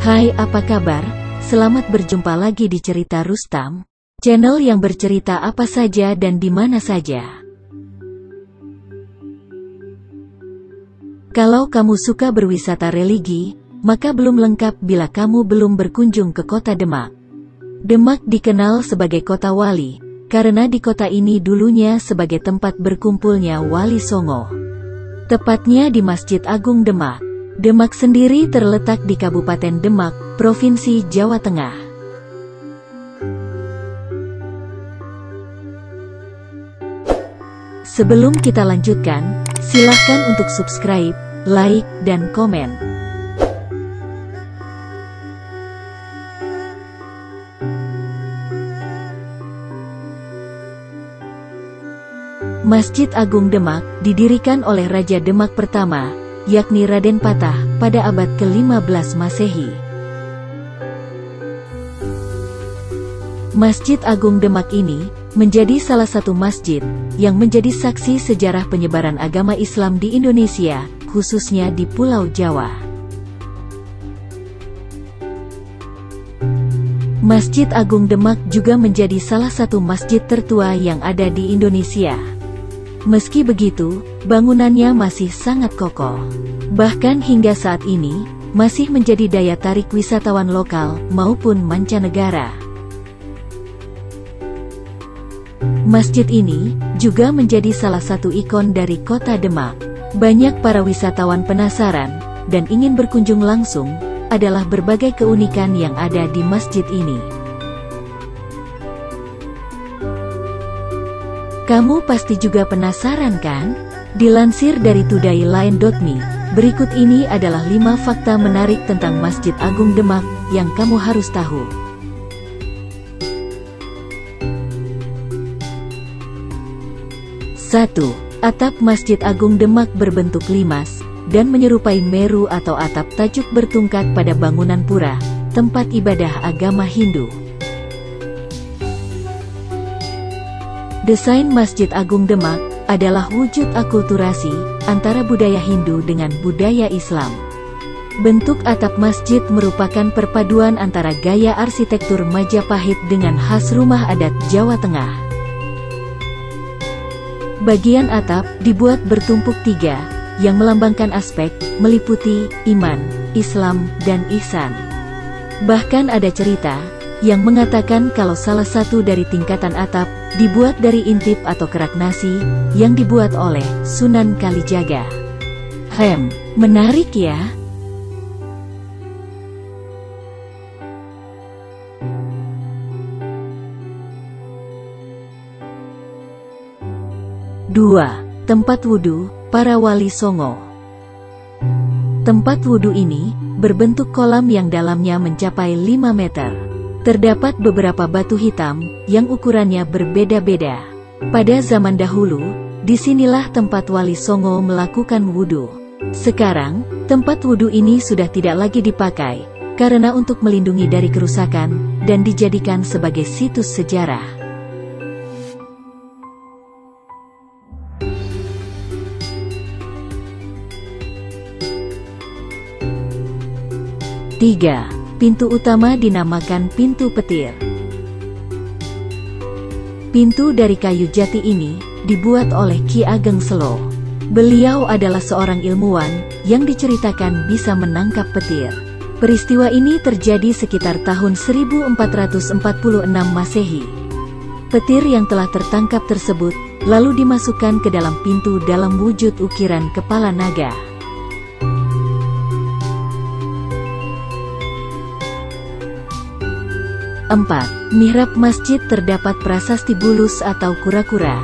Hai, apa kabar? Selamat berjumpa lagi di Cerita Rustam, channel yang bercerita apa saja dan di mana saja. Kalau kamu suka berwisata religi, maka belum lengkap bila kamu belum berkunjung ke kota Demak. Demak dikenal sebagai kota wali, karena di kota ini dulunya sebagai tempat berkumpulnya Wali Songo. Tepatnya di Masjid Agung Demak. Demak sendiri terletak di Kabupaten Demak, Provinsi Jawa Tengah. Sebelum kita lanjutkan, silahkan untuk subscribe, like, dan komen. Masjid Agung Demak didirikan oleh Raja Demak pertama, yakni Raden Patah, pada abad ke-15 Masehi. Masjid Agung Demak ini menjadi salah satu masjid yang menjadi saksi sejarah penyebaran agama Islam di Indonesia, khususnya di Pulau Jawa. Masjid Agung Demak juga menjadi salah satu masjid tertua yang ada di Indonesia. Meski begitu, bangunannya masih sangat kokoh. Bahkan hingga saat ini, masih menjadi daya tarik wisatawan lokal maupun mancanegara. Masjid ini juga menjadi salah satu ikon dari kota Demak. Banyak para wisatawan penasaran dan ingin berkunjung langsung adalah berbagai keunikan yang ada di masjid ini. Kamu pasti juga penasaran kan? Dilansir dari todayline.me, berikut ini adalah 5 fakta menarik tentang Masjid Agung Demak yang kamu harus tahu. 1. Atap Masjid Agung Demak berbentuk limas dan menyerupai meru atau atap tajuk bertungkat pada bangunan pura, tempat ibadah agama Hindu. Desain Masjid Agung Demak adalah wujud akulturasi antara budaya Hindu dengan budaya Islam. Bentuk atap masjid merupakan perpaduan antara gaya arsitektur Majapahit dengan khas rumah adat Jawa Tengah. Bagian atap dibuat bertumpuk 3, yang melambangkan aspek, meliputi iman, Islam, dan ihsan. Bahkan ada cerita yang mengatakan kalau salah satu dari tingkatan atap dibuat dari intip atau kerak nasi yang dibuat oleh Sunan Kalijaga. Menarik ya? Dua, tempat wudhu para Wali Songo. Tempat wudhu ini berbentuk kolam yang dalamnya mencapai 5 meter. Terdapat beberapa batu hitam yang ukurannya berbeda-beda. Pada zaman dahulu, disinilah tempat Wali Songo melakukan wudhu. Sekarang, tempat wudhu ini sudah tidak lagi dipakai, karena untuk melindungi dari kerusakan, dan dijadikan sebagai situs sejarah. Tiga. Pintu utama dinamakan Pintu Petir. Pintu dari kayu jati ini dibuat oleh Ki Ageng Selo. Beliau adalah seorang ilmuwan yang diceritakan bisa menangkap petir. Peristiwa ini terjadi sekitar tahun 1446 Masehi. Petir yang telah tertangkap tersebut lalu dimasukkan ke dalam pintu dalam wujud ukiran kepala naga. 4. Mihrab masjid terdapat prasasti bulus atau kura-kura.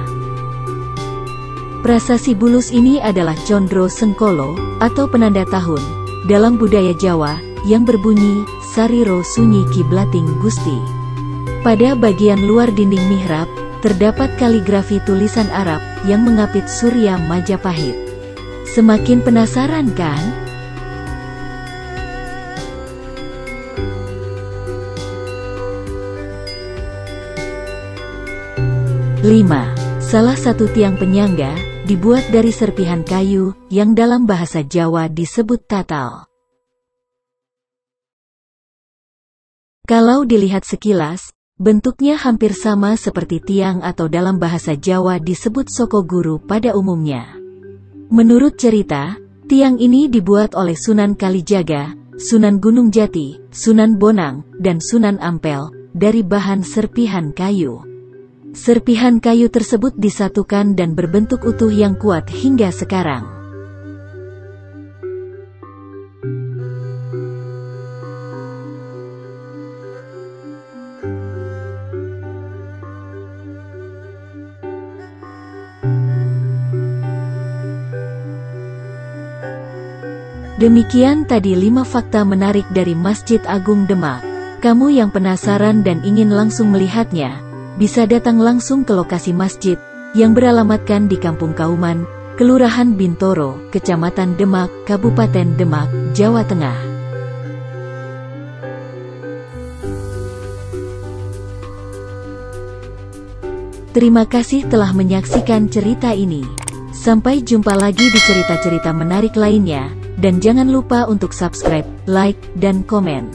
Prasasti bulus ini adalah condro sengkolo atau penanda tahun dalam budaya Jawa yang berbunyi Sariro Sunyi Kiblating Gusti. Pada bagian luar dinding mihrab terdapat kaligrafi tulisan Arab yang mengapit Surya Majapahit. Semakin penasaran kan? 5. Salah satu tiang penyangga dibuat dari serpihan kayu yang dalam bahasa Jawa disebut tatal. Kalau dilihat sekilas, bentuknya hampir sama seperti tiang atau dalam bahasa Jawa disebut soko guru pada umumnya. Menurut cerita, tiang ini dibuat oleh Sunan Kalijaga, Sunan Gunung Jati, Sunan Bonang, dan Sunan Ampel, dari bahan serpihan kayu. Serpihan kayu tersebut disatukan dan berbentuk utuh yang kuat hingga sekarang. Demikian tadi 5 fakta menarik dari Masjid Agung Demak. Kamu yang penasaran dan ingin langsung melihatnya, bisa datang langsung ke lokasi masjid, yang beralamatkan di Kampung Kauman, Kelurahan Bintoro, Kecamatan Demak, Kabupaten Demak, Jawa Tengah. Terima kasih telah menyaksikan cerita ini. Sampai jumpa lagi di cerita-cerita menarik lainnya. Dan jangan lupa untuk subscribe, like, dan komen.